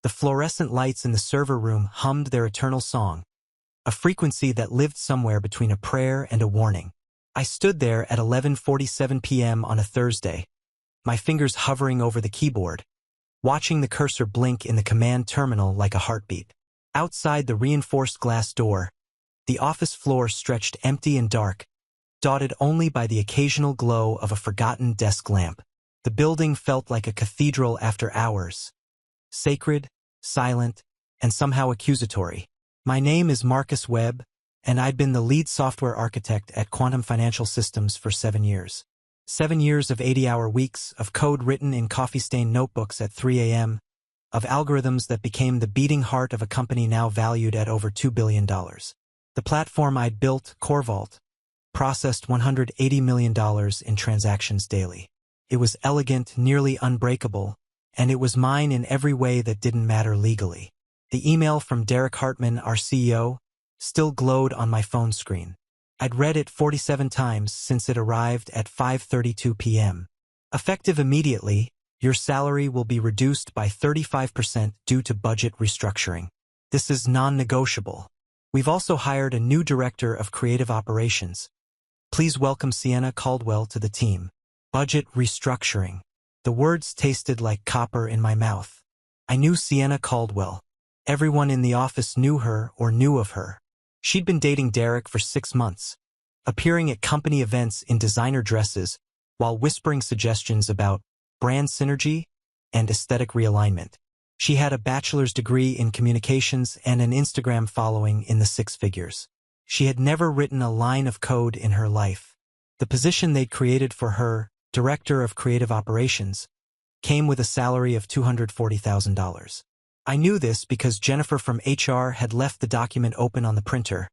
The fluorescent lights in the server room hummed their eternal song, a frequency that lived somewhere between a prayer and a warning. I stood there at 11:47 p.m. on a Thursday, my fingers hovering over the keyboard, watching the cursor blink in the command terminal like a heartbeat. Outside the reinforced glass door, the office floor stretched empty and dark, dotted only by the occasional glow of a forgotten desk lamp. The building felt like a cathedral after hours, sacred, silent, and somehow accusatory. My name is Marcus Webb, and I'd been the lead software architect at Quantum Financial Systems for 7 years. 7 years of 80-hour weeks, of code written in coffee-stained notebooks at 3 a.m., of algorithms that became the beating heart of a company now valued at over $2 billion. The platform I'd built, CoreVault, processed $180 million in transactions daily. It was elegant, nearly unbreakable, and it was mine in every way that didn't matter legally. The email from Derek Hartman, our CEO, still glowed on my phone screen. I'd read it 47 times since it arrived at 5:32 p.m. Effective immediately, your salary will be reduced by 35% due to budget restructuring. This is non-negotiable. We've also hired a new director of creative operations. Please welcome Sienna Caldwell to the team. Budget restructuring. The words tasted like copper in my mouth. I knew Sienna Caldwell. Everyone in the office knew her or knew of her. She'd been dating Derek for 6 months, appearing at company events in designer dresses while whispering suggestions about brand synergy and aesthetic realignment. She had a bachelor's degree in communications and an Instagram following in the 6 figures. She had never written a line of code in her life. The position they'd created for her, Director of Creative Operations, came with a salary of $240,000. I knew this because Jennifer from HR had left the document open on the printer,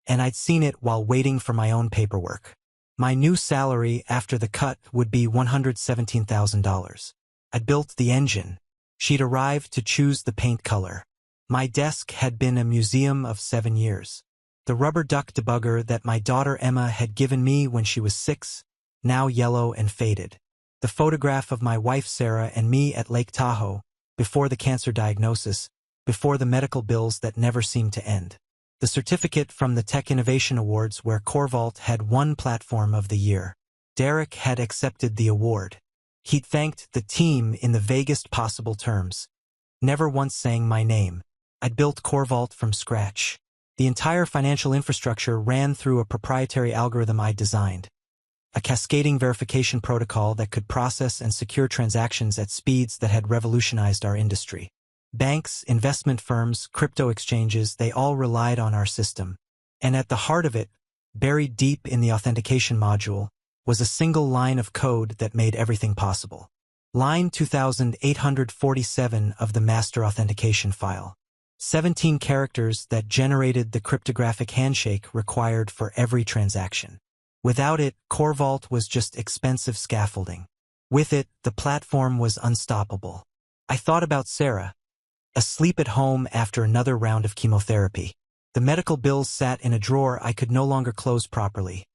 and I'd seen it while waiting for my own paperwork. My new salary after the cut would be $117,000. I'd built the engine. She'd arrived to choose the paint color. My desk had been a museum of 7 years. The rubber duck debugger that my daughter Emma had given me when she was 6, now yellow and faded. The photograph of my wife Sarah and me at Lake Tahoe, before the cancer diagnosis, before the medical bills that never seemed to end. The certificate from the Tech Innovation Awards where CoreVault had won Platform of the Year. Derek had accepted the award. He'd thanked the team in the vaguest possible terms, never once saying my name. I'd built CoreVault from scratch. The entire financial infrastructure ran through a proprietary algorithm I'd designed. A cascading verification protocol that could process and secure transactions at speeds that had revolutionized our industry. Banks, investment firms, crypto exchanges, they all relied on our system. And at the heart of it, buried deep in the authentication module, was a single line of code that made everything possible. Line 2847 of the master authentication file. 17 characters that generated the cryptographic handshake required for every transaction. Without it, CoreVault was just expensive scaffolding. With it, the platform was unstoppable. I thought about Sarah, asleep at home after another round of chemotherapy. The medical bills sat in a drawer I could no longer close properly.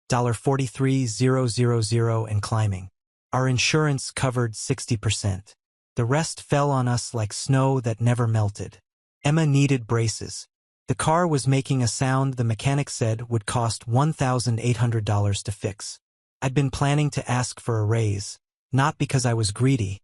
$43,000 and climbing. Our insurance covered 60%. The rest fell on us like snow that never melted. Emma needed braces. The car was making a sound the mechanic said would cost $1,800 to fix. I'd been planning to ask for a raise, not because I was greedy,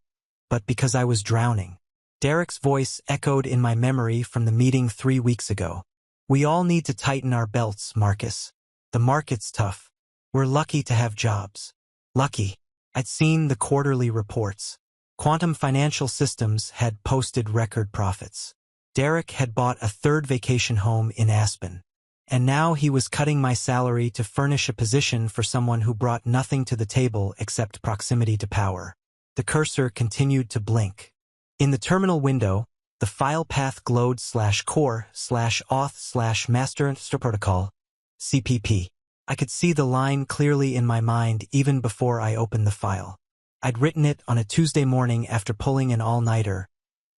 but because I was drowning. Derek's voice echoed in my memory from the meeting 3 weeks ago. We all need to tighten our belts, Marcus. The market's tough. We're lucky to have jobs. Lucky. I'd seen the quarterly reports. Quantum Financial Systems had posted record profits. Derek had bought a 3rd vacation home in Aspen. And now he was cutting my salary to furnish a position for someone who brought nothing to the table except proximity to power. The cursor continued to blink. In the terminal window, the file path glowed /core/auth/master protocol, CPP. I could see the line clearly in my mind even before I opened the file. I'd written it on a Tuesday morning after pulling an all-nighter,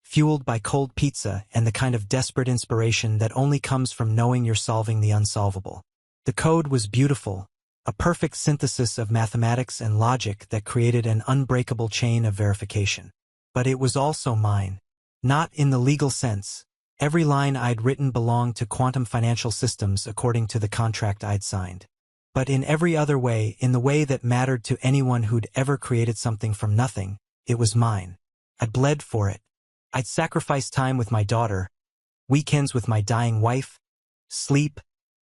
fueled by cold pizza and the kind of desperate inspiration that only comes from knowing you're solving the unsolvable. The code was beautiful, a perfect synthesis of mathematics and logic that created an unbreakable chain of verification. But it was also mine. Not in the legal sense. Every line I'd written belonged to Quantum Financial Systems according to the contract I'd signed. But in every other way, in the way that mattered to anyone who'd ever created something from nothing, it was mine. I'd bled for it. I'd sacrificed time with my daughter, weekends with my dying wife, sleep,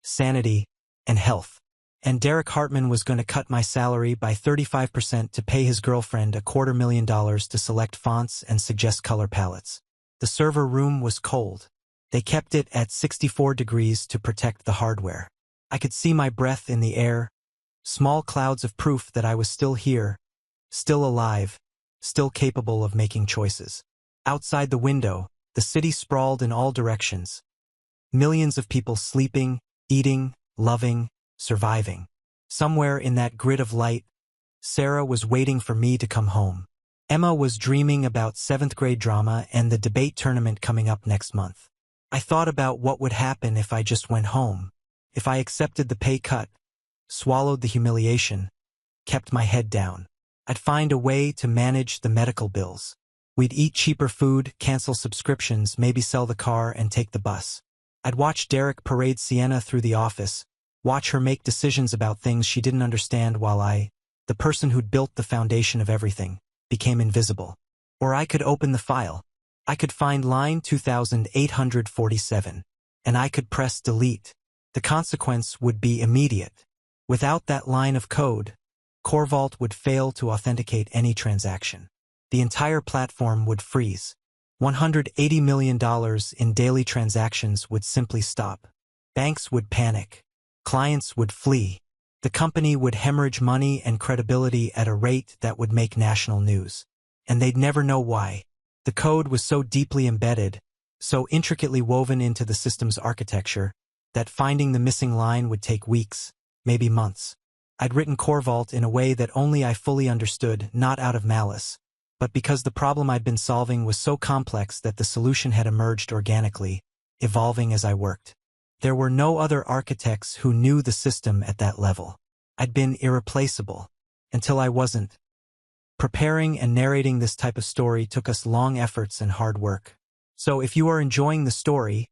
sanity, and health. And Derek Hartman was going to cut my salary by 35% to pay his girlfriend $250,000 to select fonts and suggest color palettes. The server room was cold. They kept it at 64 degrees to protect the hardware. I could see my breath in the air, small clouds of proof that I was still here, still alive, still capable of making choices. Outside the window, the city sprawled in all directions. Millions of people sleeping, eating, loving, surviving. Somewhere in that grid of light, Sarah was waiting for me to come home. Emma was dreaming about 7th grade drama and the debate tournament coming up next month. I thought about what would happen if I just went home, if I accepted the pay cut, swallowed the humiliation, kept my head down. I'd find a way to manage the medical bills. We'd eat cheaper food, cancel subscriptions, maybe sell the car and take the bus. I'd watch Derek parade Sienna through the office, watch her make decisions about things she didn't understand while I, the person who'd built the foundation of everything, became invisible. Or I could open the file. I could find line 2847, and I could press delete. The consequence would be immediate. Without that line of code, CoreVault would fail to authenticate any transaction. The entire platform would freeze. $180 million in daily transactions would simply stop. Banks would panic. Clients would flee. The company would hemorrhage money and credibility at a rate that would make national news. And they'd never know why. The code was so deeply embedded, so intricately woven into the system's architecture, that finding the missing line would take weeks, maybe months. I'd written CoreVault in a way that only I fully understood, not out of malice, but because the problem I'd been solving was so complex that the solution had emerged organically, evolving as I worked. There were no other architects who knew the system at that level. I'd been irreplaceable, until I wasn't. Preparing and narrating this type of story took us long efforts and hard work. So if you are enjoying the story,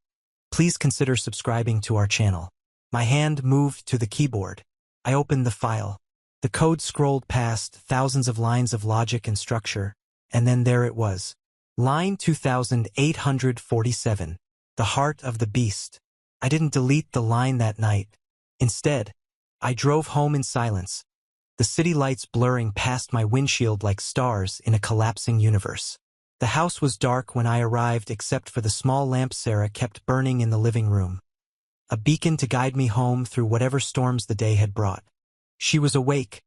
please consider subscribing to our channel. My hand moved to the keyboard. I opened the file. The code scrolled past thousands of lines of logic and structure, and then there it was. Line 2847. The heart of the beast. I didn't delete the line that night. Instead, I drove home in silence, the city lights blurring past my windshield like stars in a collapsing universe. The house was dark when I arrived except for the small lamp Sarah kept burning in the living room, a beacon to guide me home through whatever storms the day had brought. She was awake,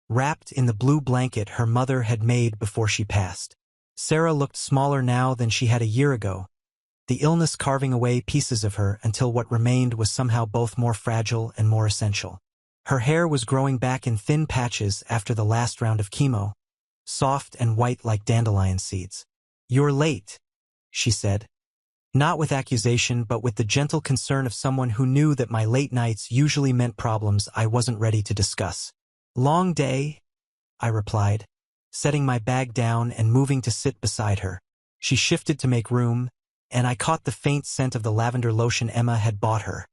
wrapped in the blue blanket her mother had made before she passed. Sarah looked smaller now than she had a year ago, the illness carving away pieces of her until what remained was somehow both more fragile and more essential. Her hair was growing back in thin patches after the last round of chemo, soft and white like dandelion seeds. "You're late," she said. Not with accusation, but with the gentle concern of someone who knew that my late nights usually meant problems I wasn't ready to discuss. "Long day," I replied, setting my bag down and moving to sit beside her. She shifted to make room, and I caught the faint scent of the lavender lotion Emma had bought her.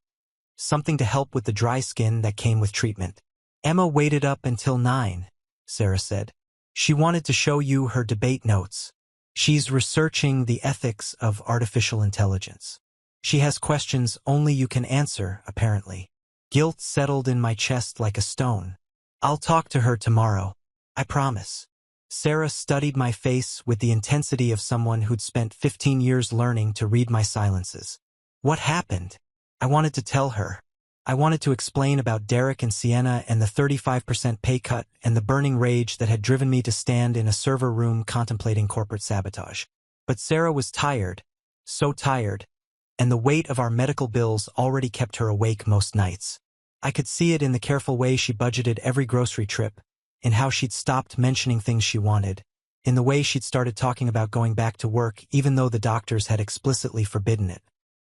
Something to help with the dry skin that came with treatment. "Emma waited up until 9, Sarah said. "She wanted to show you her debate notes. She's researching the ethics of artificial intelligence. She has questions only you can answer, apparently." Guilt settled in my chest like a stone. "I'll talk to her tomorrow. I promise." Sarah studied my face with the intensity of someone who'd spent 15 years learning to read my silences. "What happened?" I wanted to tell her. I wanted to explain about Derek and Sienna and the 35% pay cut and the burning rage that had driven me to stand in a server room contemplating corporate sabotage. But Sarah was tired, so tired, and the weight of our medical bills already kept her awake most nights. I could see it in the careful way she budgeted every grocery trip, in how she'd stopped mentioning things she wanted, in the way she'd started talking about going back to work even though the doctors had explicitly forbidden it.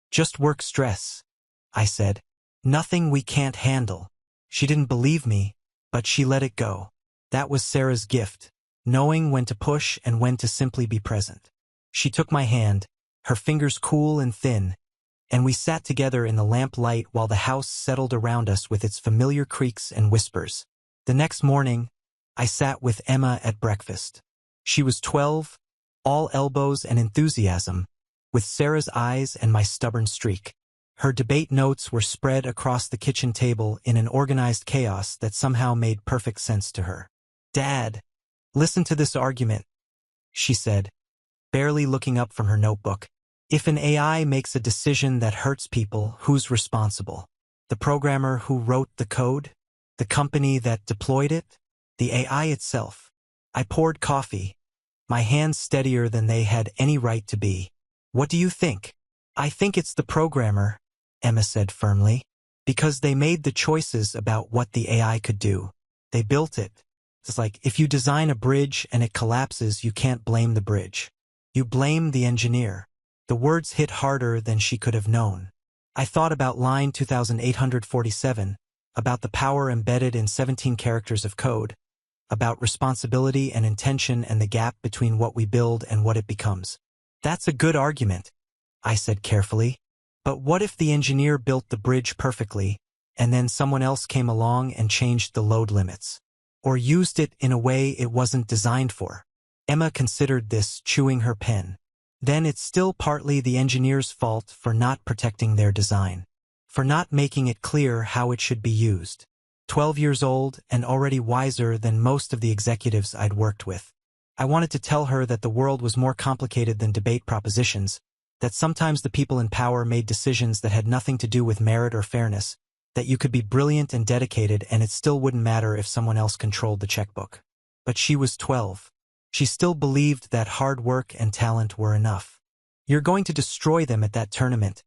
"Just work stress," I said. "Nothing we can't handle." She didn't believe me, but she let it go. That was Sarah's gift, knowing when to push and when to simply be present. She took my hand, her fingers cool and thin, and we sat together in the lamplight while the house settled around us with its familiar creaks and whispers. The next morning, I sat with Emma at breakfast. She was 12, all elbows and enthusiasm, with Sarah's eyes and my stubborn streak. Her debate notes were spread across the kitchen table in an organized chaos that somehow made perfect sense to her. "Dad, listen to this argument," she said, barely looking up from her notebook. "If an AI makes a decision that hurts people, who's responsible? The programmer who wrote the code? The company that deployed it? The AI itself?" I poured coffee, my hands steadier than they had any right to be. "What do you think?" "I think it's the programmer," Emma said firmly, "because they made the choices about what the AI could do. They built it. It's like if you design a bridge and it collapses, you can't blame the bridge. You blame the engineer." The words hit harder than she could have known. I thought about line 2847, about the power embedded in 17 characters of code, about responsibility and intention and the gap between what we build and what it becomes. "That's a good argument," I said carefully. "But what if the engineer built the bridge perfectly, and then someone else came along and changed the load limits? Or used it in a way it wasn't designed for?" Emma considered this, chewing her pen. "Then it's still partly the engineer's fault for not protecting their design, for not making it clear how it should be used." 12 years old and already wiser than most of the executives I'd worked with. I wanted to tell her that the world was more complicated than debate propositions, that sometimes the people in power made decisions that had nothing to do with merit or fairness, that you could be brilliant and dedicated and it still wouldn't matter if someone else controlled the checkbook. But she was 12. She still believed that hard work and talent were enough. "You're going to destroy them at that tournament,"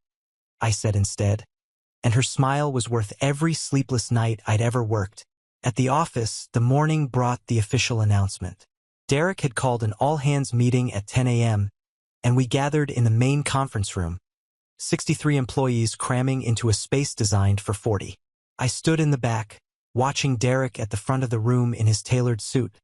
I said instead, and her smile was worth every sleepless night I'd ever worked. At the office, the morning brought the official announcement. Derek had called an all-hands meeting at 10 a.m., and we gathered in the main conference room, 63 employees cramming into a space designed for 40. I stood in the back, watching Derek at the front of the room in his tailored suit,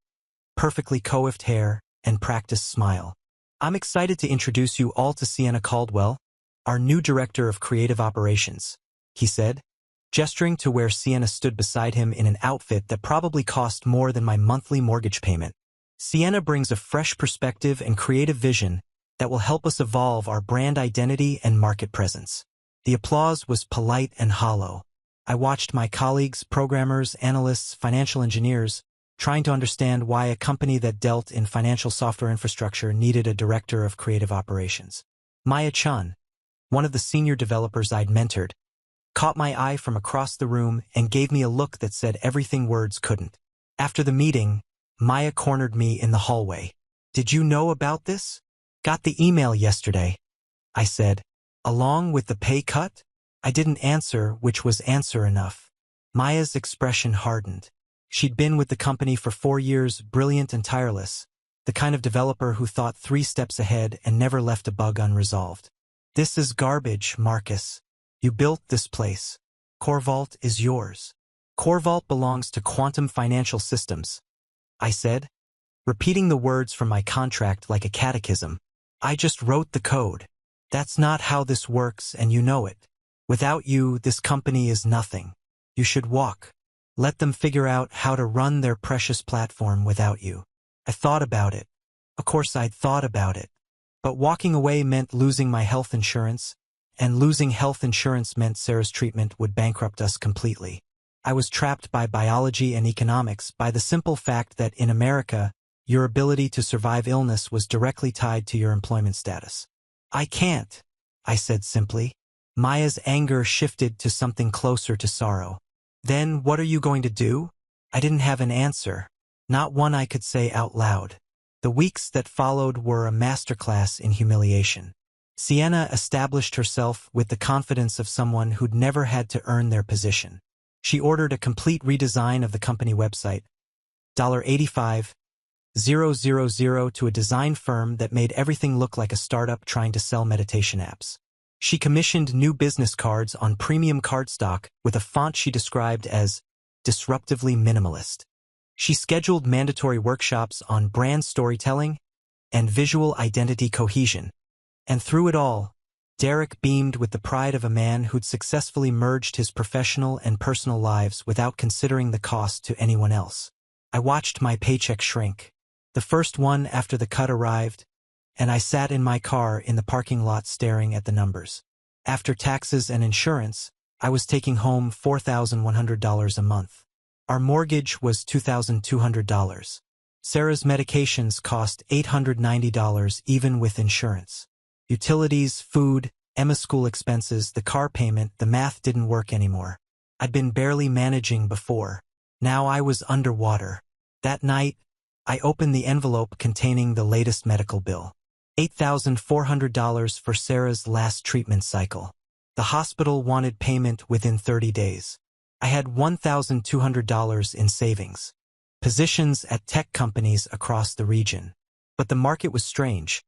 perfectly coiffed hair, and practiced smile. "I'm excited to introduce you all to Sienna Caldwell, our new director of creative operations," he said, gesturing to where Sienna stood beside him in an outfit that probably cost more than my monthly mortgage payment. "Sienna brings a fresh perspective and creative vision that will help us evolve our brand identity and market presence." The applause was polite and hollow. I watched my colleagues, programmers, analysts, financial engineers, trying to understand why a company that dealt in financial software infrastructure needed a director of creative operations. Maya Chun, one of the senior developers I'd mentored, caught my eye from across the room and gave me a look that said everything words couldn't. After the meeting, Maya cornered me in the hallway. "Did you know about this?" "Got the email yesterday," I said. "Along with the pay cut?" I didn't answer, which was answer enough. Maya's expression hardened. She'd been with the company for 4 years, brilliant and tireless, the kind of developer who thought 3 steps ahead and never left a bug unresolved. "This is garbage, Marcus. You built this place. CoreVault is yours." "CoreVault belongs to Quantum Financial Systems," I said, repeating the words from my contract like a catechism. "I just wrote the code. That's not how this works, and you know it. Without you, this company is nothing. You should walk. Let them figure out how to run their precious platform without you." I thought about it. Of course I'd thought about it. But walking away meant losing my health insurance, and losing health insurance meant Sarah's treatment would bankrupt us completely. I was trapped by biology and economics, by the simple fact that in America, your ability to survive illness was directly tied to your employment status. "I can't," I said simply. Maya's anger shifted to something closer to sorrow. "Then what are you going to do?" I didn't have an answer, not one I could say out loud. The weeks that followed were a masterclass in humiliation. Sienna established herself with the confidence of someone who'd never had to earn their position. She ordered a complete redesign of the company website, $85,000 to a design firm that made everything look like a startup trying to sell meditation apps. She commissioned new business cards on premium cardstock with a font she described as disruptively minimalist. She scheduled mandatory workshops on brand storytelling, and visual identity cohesion. And through it all, Derek beamed with the pride of a man who'd successfully merged his professional and personal lives without considering the cost to anyone else. I watched my paycheck shrink. The first one after the cut arrived, and I sat in my car in the parking lot staring at the numbers. After taxes and insurance, I was taking home $4,100 a month. Our mortgage was $2,200. Sarah's medications cost $890 even with insurance. Utilities, food, Emma's school expenses, the car payment, the math didn't work anymore. I'd been barely managing before. Now I was underwater. That night, I opened the envelope containing the latest medical bill. $8,400 for Sarah's last treatment cycle. The hospital wanted payment within 30 days. I had $1,200 in savings. Positions at tech companies across the region. But the market was strange.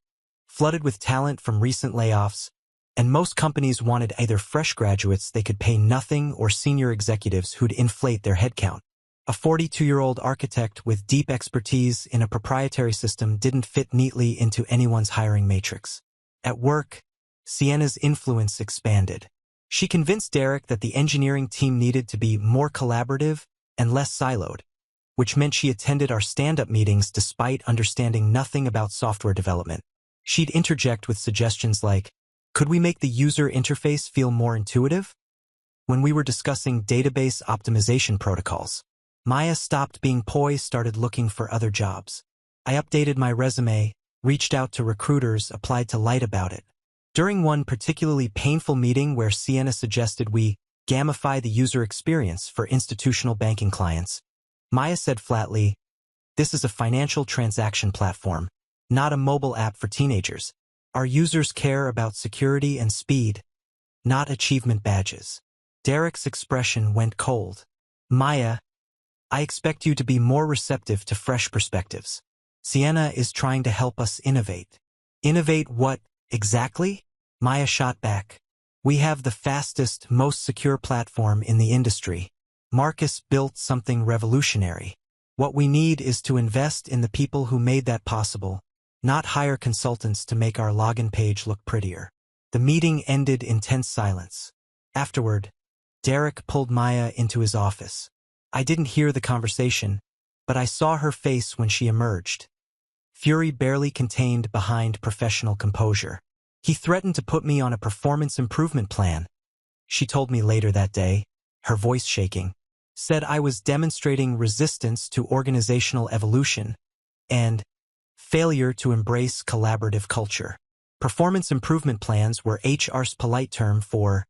Flooded with talent from recent layoffs, and most companies wanted either fresh graduates they could pay nothing or senior executives who'd inflate their headcount. A 42-year-old architect with deep expertise in a proprietary system didn't fit neatly into anyone's hiring matrix. At work, Sienna's influence expanded. She convinced Derek that the engineering team needed to be more collaborative and less siloed, which meant she attended our stand-up meetings despite understanding nothing about software development. She'd interject with suggestions like, "Could we make the user interface feel more intuitive?" When we were discussing database optimization protocols, Maya stopped being coy, started looking for other jobs. I updated my resume, reached out to recruiters, applied to Light about it. During one particularly painful meeting where Sienna suggested we gamify the user experience for institutional banking clients, Maya said flatly, "This is a financial transaction platform, not a mobile app for teenagers. Our users care about security and speed, not achievement badges." Derek's expression went cold. "Maya, I expect you to be more receptive to fresh perspectives. Sienna is trying to help us innovate." "Innovate what, exactly?" Maya shot back. "We have the fastest, most secure platform in the industry. Marcus built something revolutionary. What we need is to invest in the people who made that possible, not hire consultants to make our login page look prettier." The meeting ended in tense silence. Afterward, Derek pulled Maya into his office. I didn't hear the conversation, but I saw her face when she emerged. Fury barely contained behind professional composure. "He threatened to put me on a performance improvement plan," she told me later that day, her voice shaking. "Said I was demonstrating resistance to organizational evolution and failure to embrace collaborative culture." Performance improvement plans were HR's polite term for,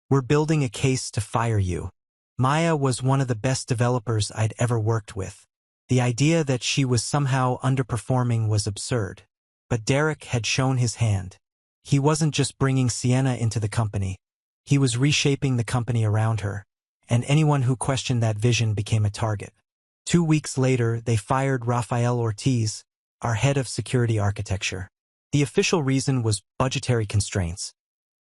"We're building a case to fire you." Maya was one of the best developers I'd ever worked with. The idea that she was somehow underperforming was absurd. But Derek had shown his hand. He wasn't just bringing Sienna into the company. He was reshaping the company around her, and anyone who questioned that vision became a target. 2 weeks later, they fired Rafael Ortiz, our head of security architecture. The official reason was budgetary constraints.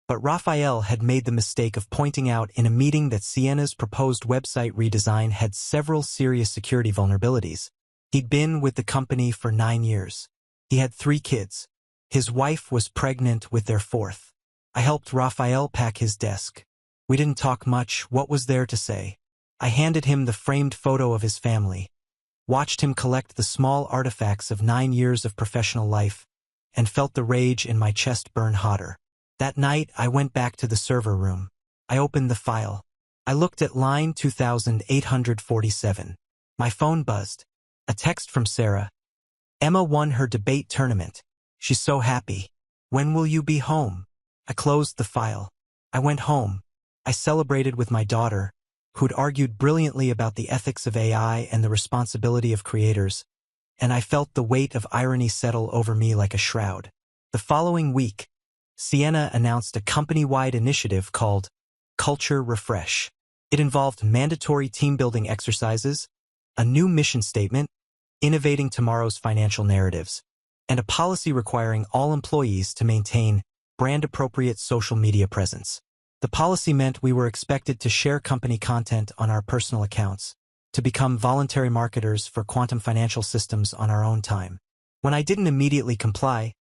But Rafael had made the mistake of pointing out in a meeting that Sienna's proposed website redesign had several serious security vulnerabilities. He'd been with the company for 9 years. He had 3 kids. His wife was pregnant with their 4th. I helped Rafael pack his desk. We didn't talk much. What was there to say? I handed him the framed photo of his family, watched him collect the small artifacts of 9 years of professional life, and felt the rage in my chest burn hotter. That night, I went back to the server room. I opened the file. I looked at line 2847. My phone buzzed. A text from Sarah. "Emma won her debate tournament. She's so happy. When will you be home?" I closed the file. I went home. I celebrated with my daughter, who'd argued brilliantly about the ethics of AI and the responsibility of creators, and I felt the weight of irony settle over me like a shroud. The following week, Sienna announced a company-wide initiative called Culture Refresh. It involved mandatory team-building exercises, a new mission statement, innovating tomorrow's financial narratives, and a policy requiring all employees to maintain brand-appropriate social media presence. The policy meant we were expected to share company content on our personal accounts, to become voluntary marketers for quantum financial systems on our own time. When I didn't immediately comply,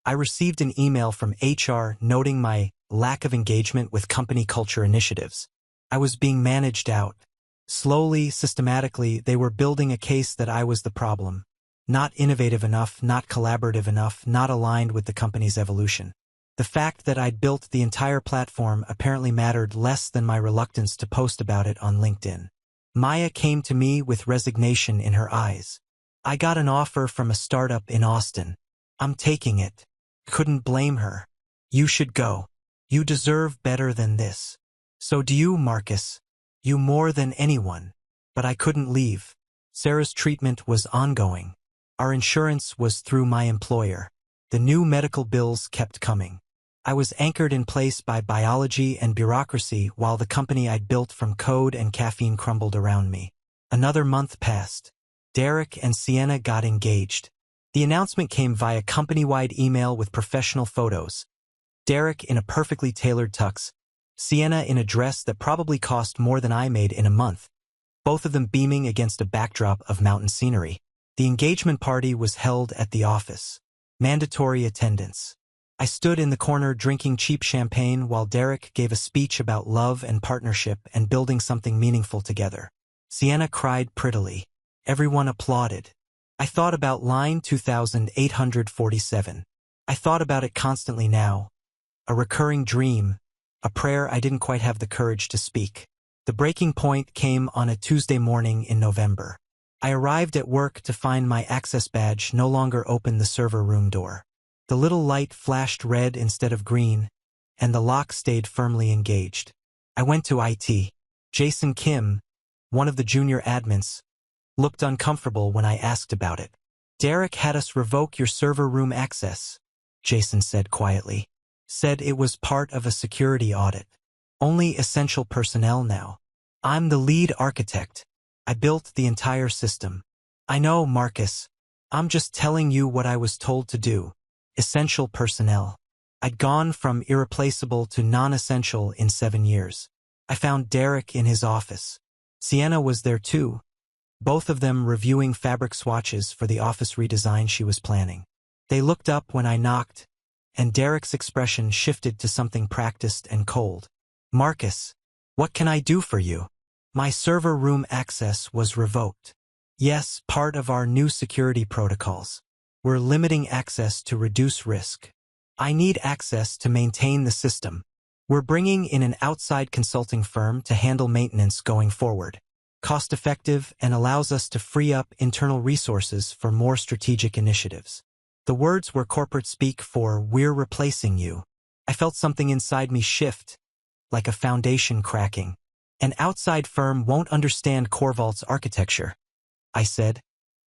I received an email from HR noting my lack of engagement with company culture initiatives. I was being managed out. Slowly, systematically, they were building a case that I was the problem. Not innovative enough, not collaborative enough, not aligned with the company's evolution. The fact that I'd built the entire platform apparently mattered less than my reluctance to post about it on LinkedIn. Maya came to me with resignation in her eyes. I got an offer from a startup in Austin. I'm taking it. Couldn't blame her. You should go. You deserve better than this. So do you, Marcus. You more than anyone. But I couldn't leave. Sarah's treatment was ongoing. Our insurance was through my employer. The new medical bills kept coming. I was anchored in place by biology and bureaucracy while the company I'd built from code and caffeine crumbled around me. Another month passed. Derek and Sienna got engaged. The announcement came via company-wide email with professional photos. Derek in a perfectly tailored tux, Sienna in a dress that probably cost more than I made in a month, both of them beaming against a backdrop of mountain scenery. The engagement party was held at the office. Mandatory attendance. I stood in the corner drinking cheap champagne while Derek gave a speech about love and partnership and building something meaningful together. Sienna cried prettily. Everyone applauded. I thought about line 2847. I thought about it constantly now. A recurring dream, a prayer I didn't quite have the courage to speak. The breaking point came on a Tuesday morning in November. I arrived at work to find my access badge no longer open the server room door. The little light flashed red instead of green, and the lock stayed firmly engaged. I went to IT. Jason Kim, one of the junior admins, looked uncomfortable when I asked about it. Derek had us revoke your server room access, Jason said quietly. Said it was part of a security audit. Only essential personnel now. I'm the lead architect. I built the entire system. I know, Marcus. I'm just telling you what I was told to do. Essential personnel. I'd gone from irreplaceable to non-essential in 7 years. I found Derek in his office. Sienna was there too, both of them reviewing fabric swatches for the office redesign she was planning. They looked up when I knocked, and Derek's expression shifted to something practiced and cold. Marcus, what can I do for you? My server room access was revoked. Yes, part of our new security protocols. We're limiting access to reduce risk. I need access to maintain the system. We're bringing in an outside consulting firm to handle maintenance going forward. Cost-effective and allows us to free up internal resources for more strategic initiatives. The words were corporate speak for "we're replacing you." I felt something inside me shift, like a foundation cracking. An outside firm won't understand CoreVault's architecture, I said,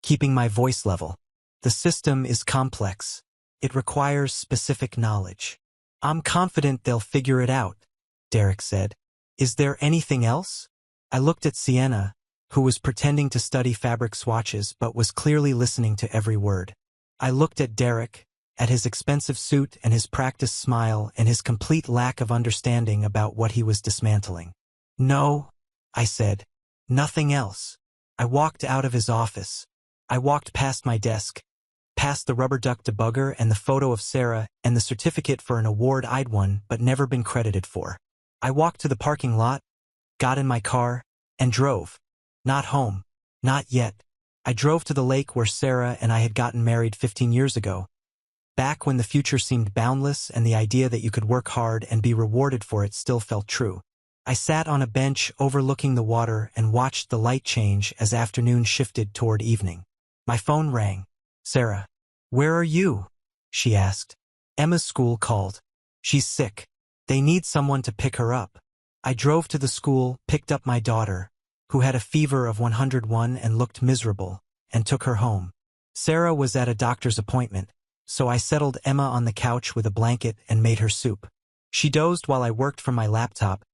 keeping my voice level. The system is complex. It requires specific knowledge. I'm confident they'll figure it out, Derek said. Is there anything else? I looked at Sienna, who was pretending to study fabric swatches but was clearly listening to every word. I looked at Derek, at his expensive suit and his practiced smile and his complete lack of understanding about what he was dismantling. No, I said. Nothing else. I walked out of his office. I walked past my desk, past the rubber duck debugger and the photo of Sarah and the certificate for an award I'd won but never been credited for. I walked to the parking lot, got in my car, and drove. Not home. Not yet. I drove to the lake where Sarah and I had gotten married 15 years ago, back when the future seemed boundless and the idea that you could work hard and be rewarded for it still felt true. I sat on a bench overlooking the water and watched the light change as afternoon shifted toward evening. My phone rang. Sarah, where are you? She asked. Emma's school called. She's sick. They need someone to pick her up. I drove to the school, picked up my daughter, who had a fever of 101 and looked miserable, and took her home. Sarah was at a doctor's appointment, so I settled Emma on the couch with a blanket and made her soup. She dozed while I worked from my laptop,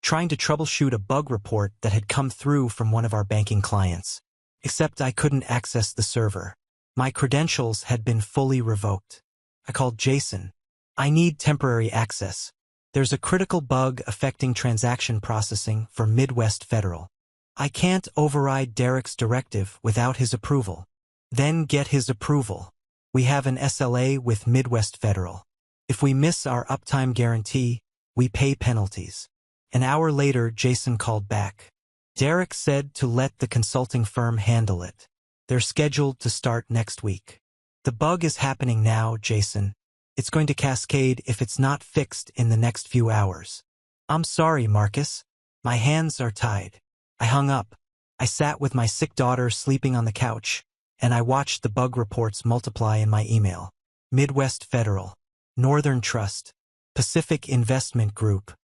trying to troubleshoot a bug report that had come through from one of our banking clients. Except I couldn't access the server. My credentials had been fully revoked. I called Jason. I need temporary access. There's a critical bug affecting transaction processing for Midwest Federal. I can't override Derek's directive without his approval. Then get his approval. We have an SLA with Midwest Federal. If we miss our uptime guarantee, we pay penalties. An hour later, Jason called back. Derek said to let the consulting firm handle it. They're scheduled to start next week. The bug is happening now, Jason. It's going to cascade if it's not fixed in the next few hours. I'm sorry, Marcus. My hands are tied. I hung up. I sat with my sick daughter sleeping on the couch, and I watched the bug reports multiply in my email. Midwest Federal, Northern Trust, Pacific Investment Group.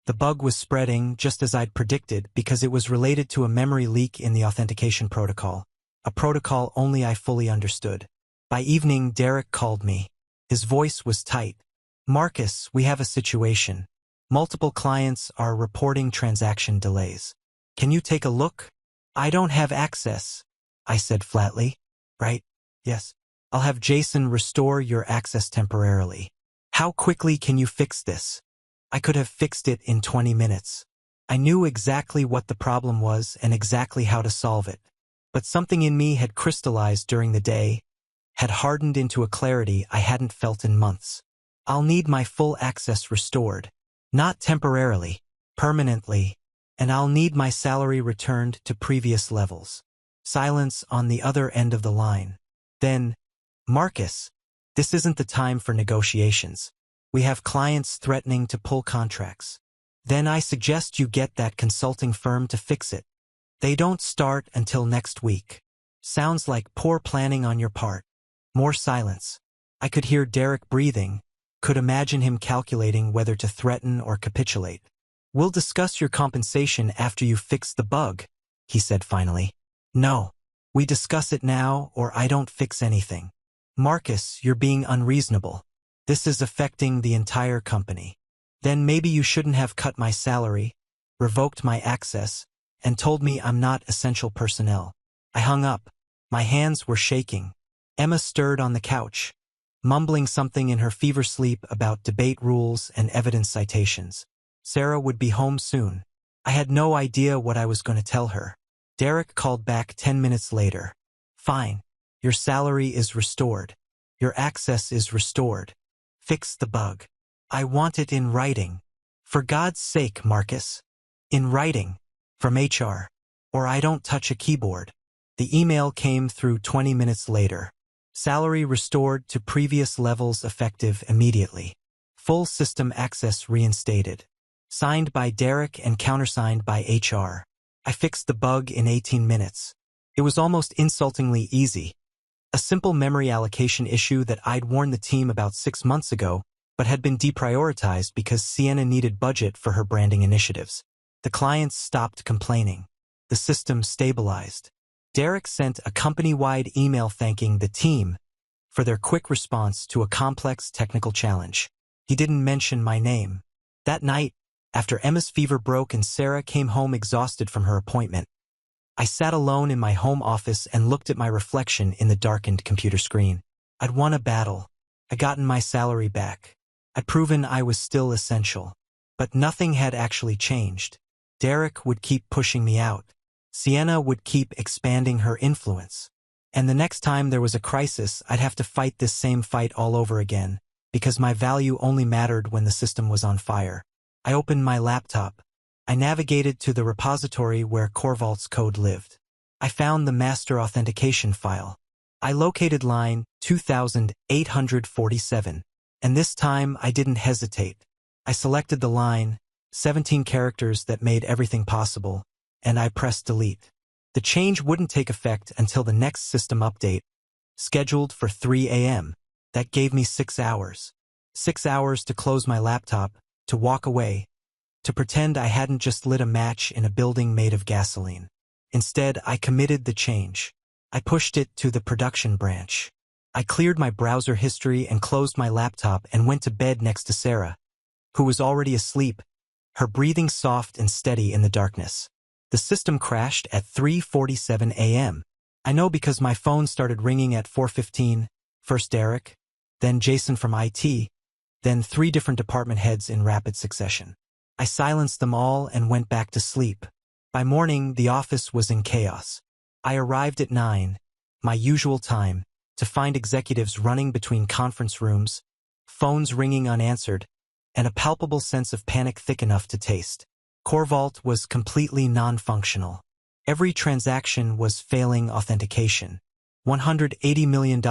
The bug was spreading just as I'd predicted because it was related to a memory leak in the authentication protocol, a protocol only I fully understood. By evening, Derek called me. His voice was tight. Marcus, we have a situation. Multiple clients are reporting transaction delays. Can you take a look? I don't have access, I said flatly. Right? Yes. I'll have Jason restore your access temporarily. How quickly can you fix this? I could have fixed it in 20 minutes. I knew exactly what the problem was and exactly how to solve it. But something in me had crystallized during the day, had hardened into a clarity I hadn't felt in months. I'll need my full access restored. Not temporarily, permanently, and I'll need my salary returned to previous levels. Silence on the other end of the line. Then, Marcus, this isn't the time for negotiations. We have clients threatening to pull contracts. Then I suggest you get that consulting firm to fix it. They don't start until next week. Sounds like poor planning on your part. More silence. I could hear Derek breathing, could imagine him calculating whether to threaten or capitulate. We'll discuss your compensation after you fix the bug, he said finally. No. We discuss it now or I don't fix anything. Marcus, you're being unreasonable. This is affecting the entire company. Then maybe you shouldn't have cut my salary, revoked my access, and told me I'm not essential personnel. I hung up. My hands were shaking. Emma stirred on the couch, mumbling something in her fever sleep about debate rules and evidence citations. Sarah would be home soon. I had no idea what I was going to tell her. Derek called back 10 minutes later. Fine. Your salary is restored. Your access is restored. Fix the bug. I want it in writing. For God's sake, Marcus. In writing. From HR. Or I don't touch a keyboard. The email came through 20 minutes later. Salary restored to previous levels effective immediately. Full system access reinstated. Signed by Derek and countersigned by HR. I fixed the bug in 18 minutes. It was almost insultingly easy. A simple memory allocation issue that I'd warned the team about 6 months ago, but had been deprioritized because Sienna needed budget for her branding initiatives. The clients stopped complaining. The system stabilized. Derek sent a company-wide email thanking the team for their quick response to a complex technical challenge. He didn't mention my name. That night, after Emma's fever broke and Sarah came home exhausted from her appointment, I sat alone in my home office and looked at my reflection in the darkened computer screen. I'd won a battle. I'd gotten my salary back. I'd proven I was still essential. But nothing had actually changed. Derek would keep pushing me out. Sienna would keep expanding her influence. And the next time there was a crisis, I'd have to fight this same fight all over again, because my value only mattered when the system was on fire. I opened my laptop. I navigated to the repository where CoreVault's code lived. I found the master authentication file. I located line 2847, and this time I didn't hesitate. I selected the line, 17 characters that made everything possible, and I pressed delete. The change wouldn't take effect until the next system update, scheduled for 3 a.m. That gave me 6 hours. 6 hours to close my laptop, to walk away, to pretend I hadn't just lit a match in a building made of gasoline. Instead, I committed the change. I pushed it to the production branch. I cleared my browser history and closed my laptop and went to bed next to Sarah, who was already asleep, her breathing soft and steady in the darkness. The system crashed at 3:47 a.m. I know because my phone started ringing at 4:15, first Derek, then Jason from IT, then 3 different department heads in rapid succession. I silenced them all and went back to sleep. By morning, the office was in chaos. I arrived at 9, my usual time, to find executives running between conference rooms, phones ringing unanswered, and a palpable sense of panic thick enough to taste. CoreVault was completely non-functional. Every transaction was failing authentication. $180 million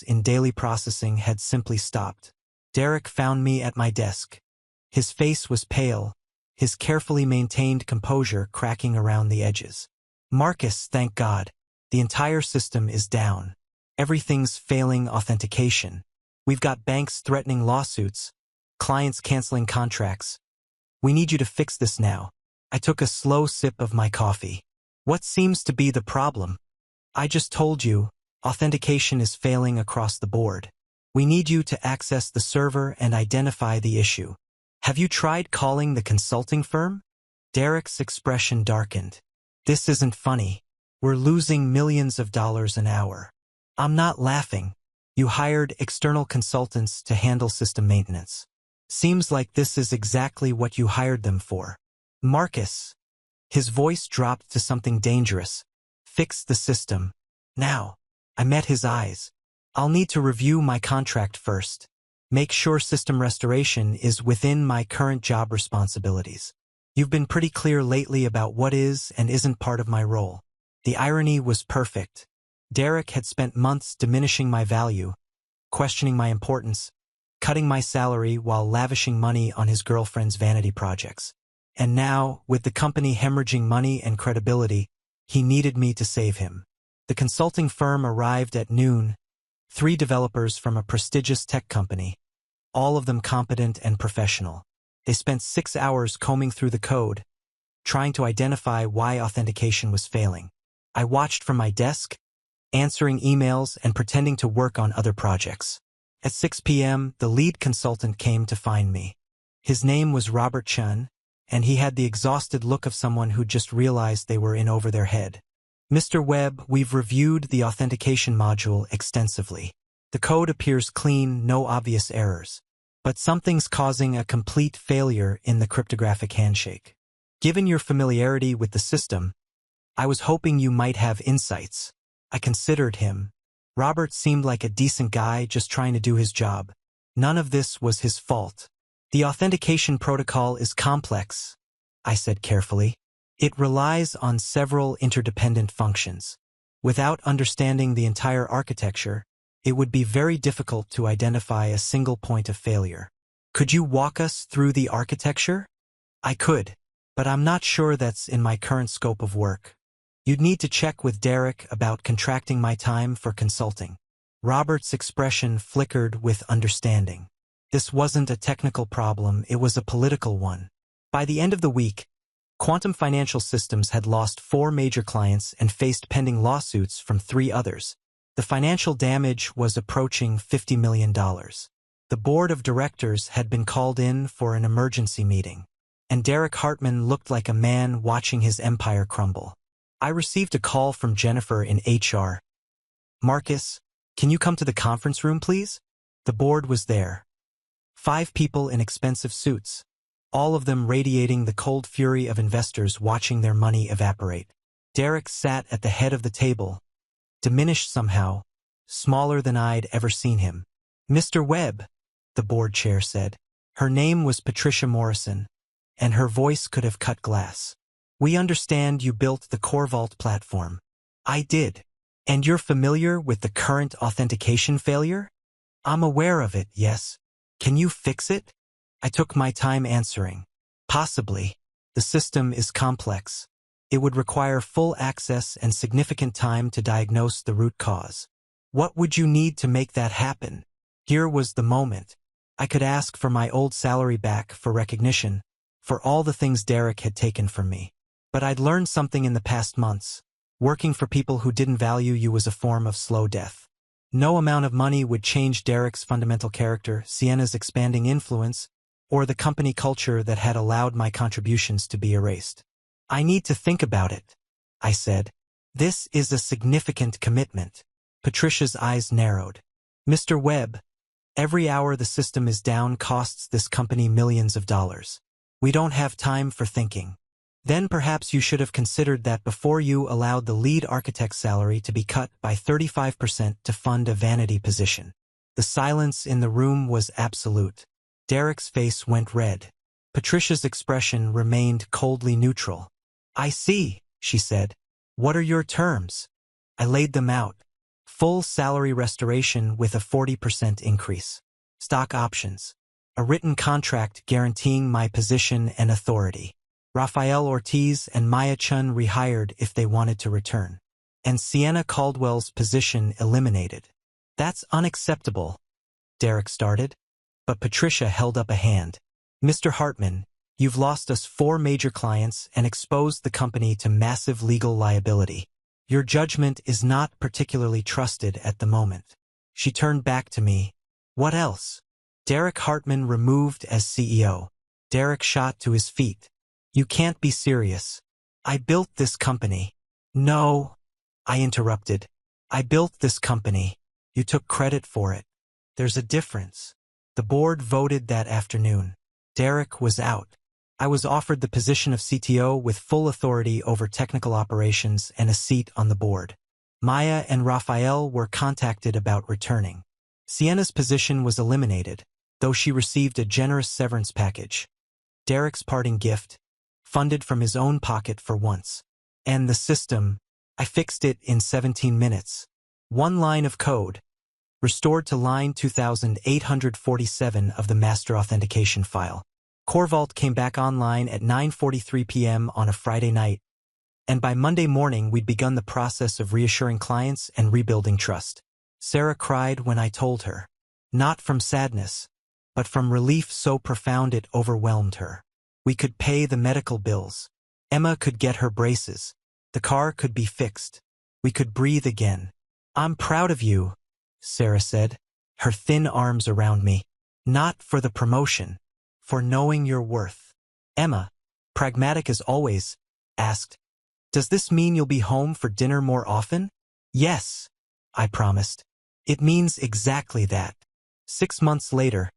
in daily processing had simply stopped. Derek found me at my desk. His face was pale, his carefully maintained composure cracking around the edges. "Marcus, thank God. The entire system is down. Everything's failing authentication. We've got banks threatening lawsuits, clients canceling contracts. We need you to fix this now." I took a slow sip of my coffee. "What seems to be the problem?" "I just told you, authentication is failing across the board. We need you to access the server and identify the issue. Have you tried calling the consulting firm?" Derek's expression darkened. "This isn't funny. We're losing millions of dollars an hour." "I'm not laughing. You hired external consultants to handle system maintenance. Seems like this is exactly what you hired them for." "Marcus," his voice dropped to something dangerous, "fix the system. Now." I met his eyes. "I'll need to review my contract first. Make sure system restoration is within my current job responsibilities. You've been pretty clear lately about what is and isn't part of my role." The irony was perfect. Derek had spent months diminishing my value, questioning my importance, cutting my salary while lavishing money on his girlfriend's vanity projects. And now, with the company hemorrhaging money and credibility, he needed me to save him. The consulting firm arrived at noon, 3 developers from a prestigious tech company, all of them competent and professional. They spent 6 hours combing through the code, trying to identify why authentication was failing. I watched from my desk, answering emails and pretending to work on other projects. At 6 p.m., the lead consultant came to find me. His name was Robert Chun, and he had the exhausted look of someone who just realized they were in over their head. "Mr. Webb, we've reviewed the authentication module extensively. The code appears clean, no obvious errors. But something's causing a complete failure in the cryptographic handshake. Given your familiarity with the system, I was hoping you might have insights." I considered him. Robert seemed like a decent guy just trying to do his job. None of this was his fault. "The authentication protocol is complex," I said carefully. "It relies on several interdependent functions. Without understanding the entire architecture, it would be very difficult to identify a single point of failure." "Could you walk us through the architecture?" "I could, but I'm not sure that's in my current scope of work. You'd need to check with Derek about contracting my time for consulting." Robert's expression flickered with understanding. This wasn't a technical problem, it was a political one. By the end of the week, Quantum Financial Systems had lost 4 major clients and faced pending lawsuits from 3 others. The financial damage was approaching $50 million. The board of directors had been called in for an emergency meeting, and Derek Hartman looked like a man watching his empire crumble. I received a call from Jennifer in HR. "Marcus, can you come to the conference room, please?" The board was there. 5 people in expensive suits, all of them radiating the cold fury of investors watching their money evaporate. Derek sat at the head of the table, diminished somehow, smaller than I'd ever seen him. "Mr. Webb," the board chair said. Her name was Patricia Morrison, and her voice could have cut glass. "We understand you built the CoreVault platform." "I did." "And you're familiar with the current authentication failure?" "I'm aware of it, yes. Can you fix it?" I took my time answering. "Possibly. The system is complex. It would require full access and significant time to diagnose the root cause." "What would you need to make that happen?" Here was the moment. I could ask for my old salary back, for recognition, for all the things Derek had taken from me. But I'd learned something in the past months. Working for people who didn't value you was a form of slow death. No amount of money would change Derek's fundamental character, Sienna's expanding influence, or the company culture that had allowed my contributions to be erased. "I need to think about it," I said. "This is a significant commitment." Patricia's eyes narrowed. "Mr. Webb, every hour the system is down costs this company millions of dollars. We don't have time for thinking. Then perhaps you should have considered that before you allowed the lead architect's salary to be cut by 35% to fund a vanity position. The silence in the room was absolute. Derek's face went red. Patricia's expression remained coldly neutral. I see, she said. What are your terms? I laid them out. Full salary restoration with a 40% increase. Stock options. A written contract guaranteeing my position and authority. Rafael Ortiz and Maya Chun rehired if they wanted to return. And Sienna Caldwell's position eliminated. That's unacceptable, Derek started. But Patricia held up a hand. Mr. Hartman, you've lost us 4 major clients and exposed the company to massive legal liability. Your judgment is not particularly trusted at the moment. She turned back to me. What else? Derek Hartman removed as CEO. Derek shot to his feet. You can't be serious. I built this company. No, I interrupted. I built this company. You took credit for it. There's a difference. The board voted that afternoon. Derek was out. I was offered the position of CTO with full authority over technical operations and a seat on the board. Maya and Rafael were contacted about returning. Sienna's position was eliminated, though she received a generous severance package. Derek's parting gift, funded from his own pocket for once. And the system, I fixed it in 17 minutes. 1 line of code. Restored to line 2847 of the master authentication file. CoreVault came back online at 9:43 p.m. on a Friday night, and by Monday morning we'd begun the process of reassuring clients and rebuilding trust. Sarah cried when I told her. Not from sadness, but from relief so profound it overwhelmed her. We could pay the medical bills. Emma could get her braces. The car could be fixed. We could breathe again. I'm proud of you, Sarah said, her thin arms around me. Not for the promotion, for knowing your worth. Emma, pragmatic as always, asked, Does this mean you'll be home for dinner more often? Yes, I promised. It means exactly that. 6 months later,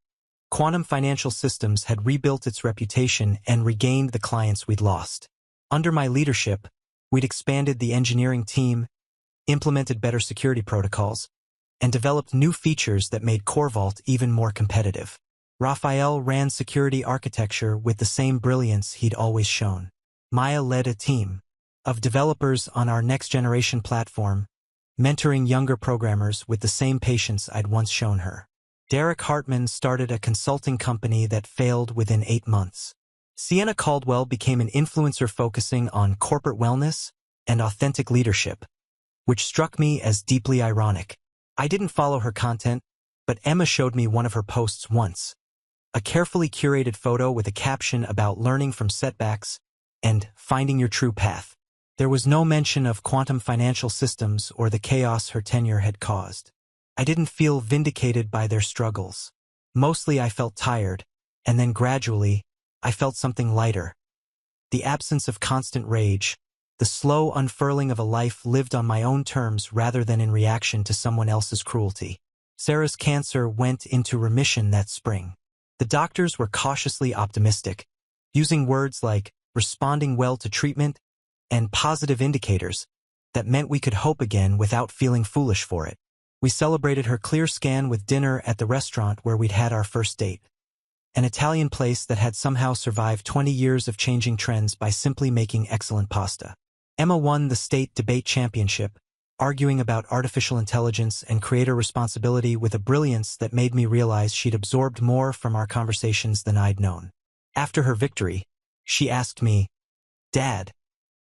Quantum Financial Systems had rebuilt its reputation and regained the clients we'd lost. Under my leadership, we'd expanded the engineering team, implemented better security protocols, and developed new features that made CoreVault even more competitive. Rafael ran security architecture with the same brilliance he'd always shown. Maya led a team of developers on our next-generation platform, mentoring younger programmers with the same patience I'd once shown her. Derek Hartman started a consulting company that failed within 8 months. Sienna Caldwell became an influencer focusing on corporate wellness and authentic leadership, which struck me as deeply ironic. I didn't follow her content, but Emma showed me one of her posts once. A carefully curated photo with a caption about learning from setbacks and finding your true path. There was no mention of Quantum Financial Systems or the chaos her tenure had caused. I didn't feel vindicated by their struggles. Mostly I felt tired, and then gradually, I felt something lighter. The absence of constant rage, the slow unfurling of a life lived on my own terms rather than in reaction to someone else's cruelty. Sarah's cancer went into remission that spring. The doctors were cautiously optimistic, using words like responding well to treatment and positive indicators that meant we could hope again without feeling foolish for it. We celebrated her clear scan with dinner at the restaurant where we'd had our first date. An Italian place that had somehow survived 20 years of changing trends by simply making excellent pasta. Emma won the state debate championship, arguing about artificial intelligence and creator responsibility with a brilliance that made me realize she'd absorbed more from our conversations than I'd known. After her victory, she asked me, Dad,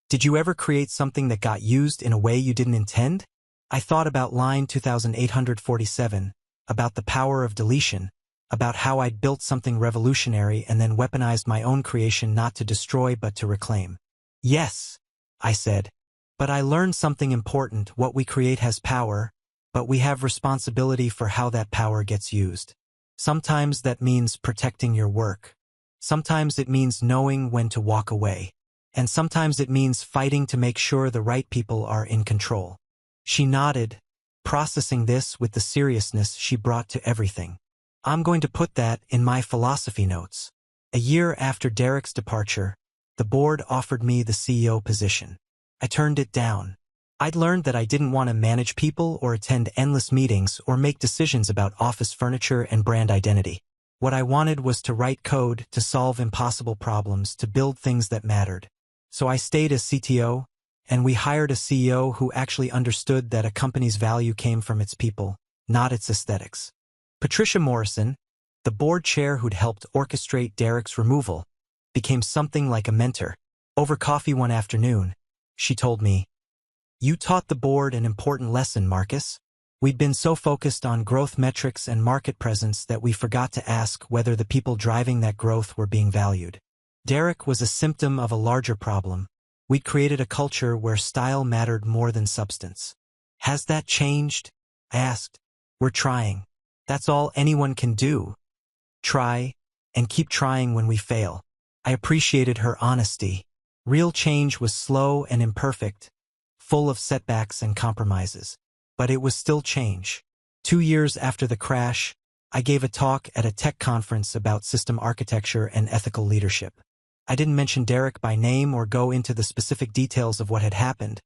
did you ever create something that got used in a way you didn't intend? I thought about line 2847, about the power of deletion, about how I'd built something revolutionary and then weaponized my own creation not to destroy but to reclaim. Yes, I said, but I learned something important. What we create has power, but we have responsibility for how that power gets used. Sometimes that means protecting your work. Sometimes it means knowing when to walk away. And sometimes it means fighting to make sure the right people are in control. She nodded, processing this with the seriousness she brought to everything. I'm going to put that in my philosophy notes. A year after Derek's departure, The board offered me the CEO position. I turned it down. I'd learned that I didn't want to manage people or attend endless meetings or make decisions about office furniture and brand identity. What I wanted was to write code, to solve impossible problems, to build things that mattered. So I stayed as CTO, and we hired a CEO who actually understood that a company's value came from its people, not its aesthetics. Patricia Morrison, the board chair who'd helped orchestrate Derek's removal, became something like a mentor. Over coffee one afternoon, she told me, "You taught the board an important lesson, Marcus. We'd been so focused on growth metrics and market presence that we forgot to ask whether the people driving that growth were being valued." Derek was a symptom of a larger problem. We'd created a culture where style mattered more than substance. "Has that changed?" I asked. "We're trying. That's all anyone can do. Try, and keep trying when we fail." I appreciated her honesty. Real change was slow and imperfect, full of setbacks and compromises. But it was still change. 2 years after the crash, I gave a talk at a tech conference about system architecture and ethical leadership. I didn't mention Derek by name or go into the specific details of what had happened,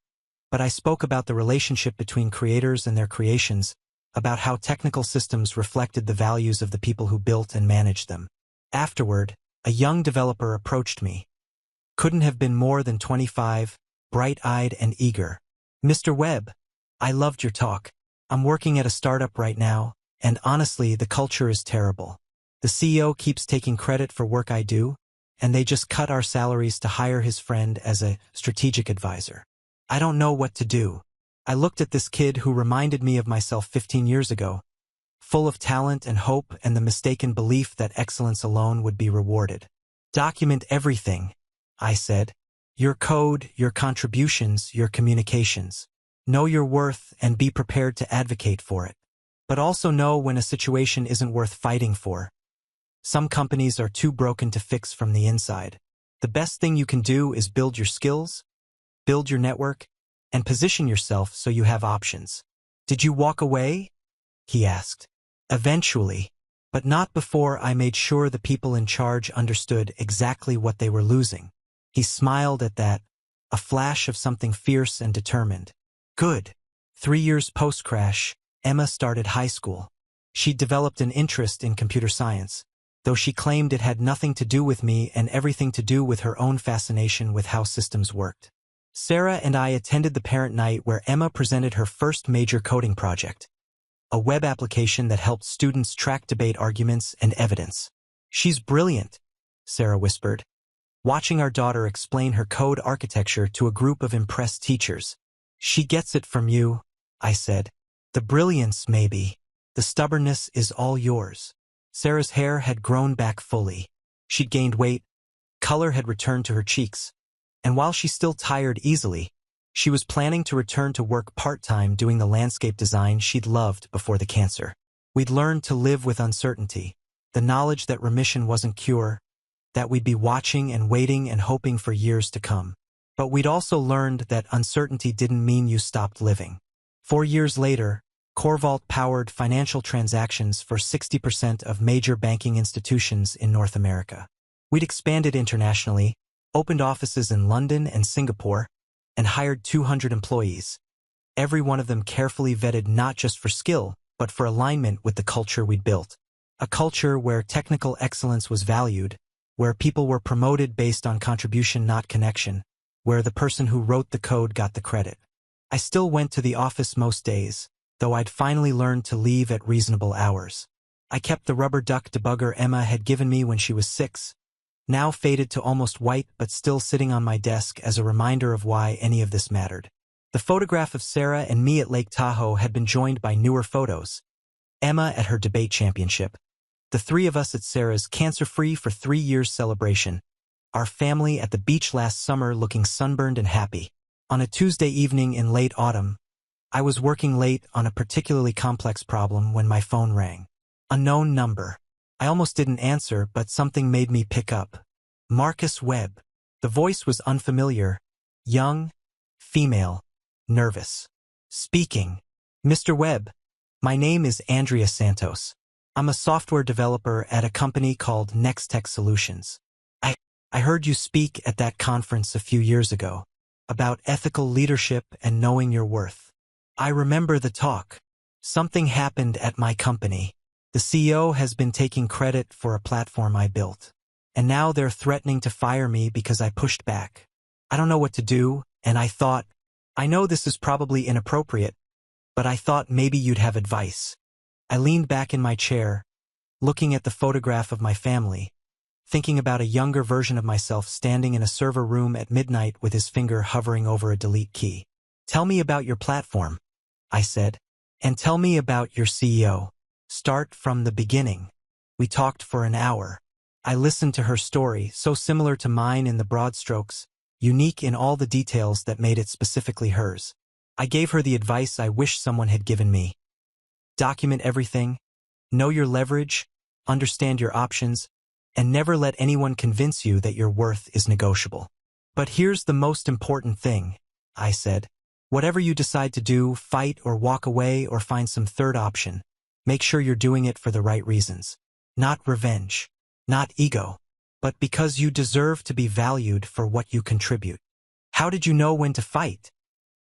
but I spoke about the relationship between creators and their creations, about how technical systems reflected the values of the people who built and managed them. Afterward, a young developer approached me. Couldn't have been more than 25, bright-eyed and eager. "Mr. Webb, I loved your talk. I'm working at a startup right now, and honestly, the culture is terrible. The CEO keeps taking credit for work I do, and they just cut our salaries to hire his friend as a strategic advisor. I don't know what to do." I looked at this kid who reminded me of myself 15 years ago, full of talent and hope and the mistaken belief that excellence alone would be rewarded. "Document everything," I said. "Your code, your contributions, your communications. Know your worth and be prepared to advocate for it. But also know when a situation isn't worth fighting for. Some companies are too broken to fix from the inside. The best thing you can do is build your skills, build your network, and position yourself so you have options." "Did you walk away?" he asked. "Eventually, but not before I made sure the people in charge understood exactly what they were losing." He smiled at that, a flash of something fierce and determined. "Good." 3 years post-crash, Emma started high school. She developed an interest in computer science, though she claimed it had nothing to do with me and everything to do with her own fascination with how systems worked. Sarah and I attended the parent night where Emma presented her first major coding project, a web application that helped students track debate arguments and evidence. "She's brilliant," Sarah whispered, watching our daughter explain her code architecture to a group of impressed teachers. "She gets it from you," I said. "The brilliance, maybe. The stubbornness is all yours." Sarah's hair had grown back fully. She'd gained weight, color had returned to her cheeks, and while she still tired easily, she was planning to return to work part-time doing the landscape design she'd loved before the cancer. We'd learned to live with uncertainty, the knowledge that remission wasn't cure, that we'd be watching and waiting and hoping for years to come. But we'd also learned that uncertainty didn't mean you stopped living. 4 years later, CoreVault powered financial transactions for 60% of major banking institutions in North America. We'd expanded internationally, opened offices in London and Singapore, and hired 200 employees. Every one of them carefully vetted not just for skill, but for alignment with the culture we'd built. A culture where technical excellence was valued, where people were promoted based on contribution, not connection, where the person who wrote the code got the credit. I still went to the office most days, though I'd finally learned to leave at reasonable hours. I kept the rubber duck debugger Emma had given me when she was 6, now faded to almost white but still sitting on my desk as a reminder of why any of this mattered. The photograph of Sarah and me at Lake Tahoe had been joined by newer photos. Emma at her debate championship, the 3 of us at Sarah's cancer-free for 3 years celebration, our family at the beach last summer looking sunburned and happy. On a Tuesday evening in late autumn, I was working late on a particularly complex problem when my phone rang. Unknown number. I almost didn't answer, but something made me pick up. Marcus Webb. The voice was unfamiliar, young, female, nervous. Speaking. "Mr. Webb, my name is Andrea Santos. I'm a software developer at a company called Next Tech Solutions. I heard you speak at that conference a few years ago about ethical leadership and knowing your worth. I remember the talk. Something happened at my company. The CEO has been taking credit for a platform I built. And now they're threatening to fire me because I pushed back. I don't know what to do, and I know this is probably inappropriate, but I thought maybe you'd have advice. I leaned back in my chair, looking at the photograph of my family, thinking about a younger version of myself standing in a server room at midnight with his finger hovering over a delete key. Tell me about your platform, I said, and tell me about your CEO. Start from the beginning. We talked for an hour. I listened to her story, so similar to mine in the broad strokes, unique in all the details that made it specifically hers. I gave her the advice I wish someone had given me. Document everything, know your leverage, understand your options, and never let anyone convince you that your worth is negotiable. But here's the most important thing, I said. Whatever you decide to do, fight or walk away or find some third option, make sure you're doing it for the right reasons. Not revenge, not ego, but because you deserve to be valued for what you contribute. How did you know when to fight?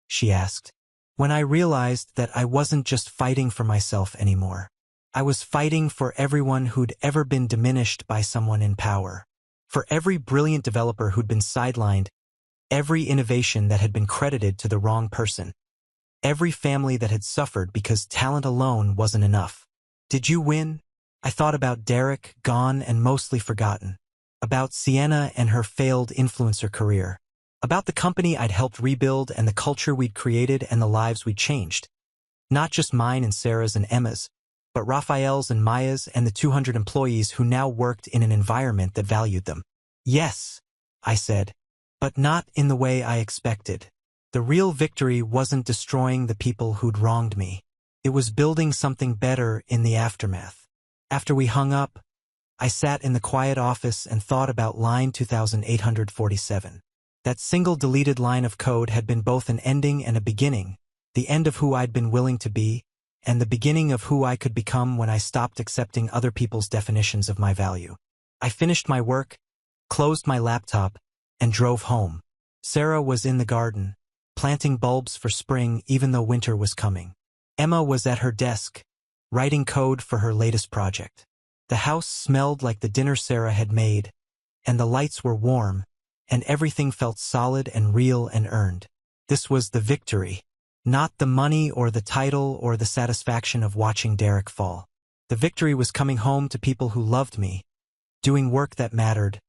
She asked. When I realized that I wasn't just fighting for myself anymore. I was fighting for everyone who'd ever been diminished by someone in power. For every brilliant developer who'd been sidelined, every innovation that had been credited to the wrong person, every family that had suffered because talent alone wasn't enough. Did you win? I thought about Derek, gone and mostly forgotten. About Sienna and her failed influencer career. About the company I'd helped rebuild and the culture we'd created and the lives we'd changed. Not just mine and Sarah's and Emma's, but Raphael's and Maya's and the 200 employees who now worked in an environment that valued them. Yes, I said, but not in the way I expected. The real victory wasn't destroying the people who'd wronged me. It was building something better in the aftermath. After we hung up, I sat in the quiet office and thought about line 2847. That single deleted line of code had been both an ending and a beginning, the end of who I'd been willing to be, and the beginning of who I could become when I stopped accepting other people's definitions of my value. I finished my work, closed my laptop, and drove home. Sarah was in the garden, planting bulbs for spring even though winter was coming. Emma was at her desk, writing code for her latest project. The house smelled like the dinner Sarah had made, and the lights were warm, and everything felt solid and real and earned. This was the victory. Not the money or the title or the satisfaction of watching Derek fall. The victory was coming home to people who loved me, doing work that mattered,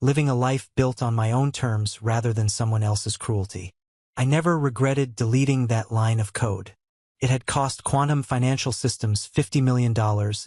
living a life built on my own terms rather than someone else's cruelty. I never regretted deleting that line of code. It had cost Quantum Financial Systems $50 million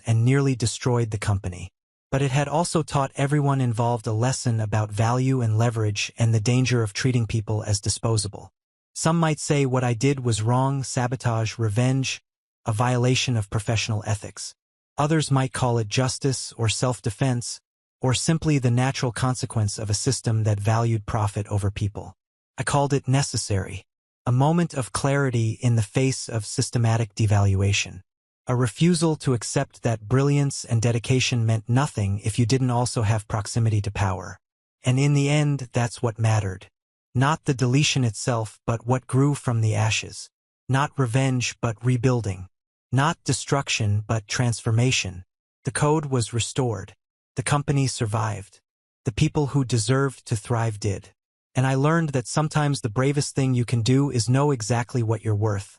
and nearly destroyed the company. But it had also taught everyone involved a lesson about value and leverage and the danger of treating people as disposable. Some might say what I did was wrong, sabotage, revenge, a violation of professional ethics. Others might call it justice or self-defense, or simply the natural consequence of a system that valued profit over people. I called it necessary, a moment of clarity in the face of systematic devaluation. A refusal to accept that brilliance and dedication meant nothing if you didn't also have proximity to power. And in the end, that's what mattered. Not the deletion itself, but what grew from the ashes. Not revenge, but rebuilding. Not destruction, but transformation. The code was restored. The company survived. The people who deserved to thrive did. And I learned that sometimes the bravest thing you can do is know exactly what you're worth,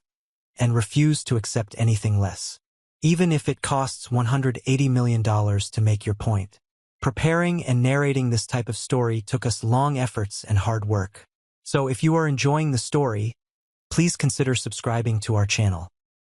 and refuse to accept anything less. Even if it costs $180 million to make your point. Preparing and narrating this type of story took us long efforts and hard work. So if you are enjoying the story, please consider subscribing to our channel.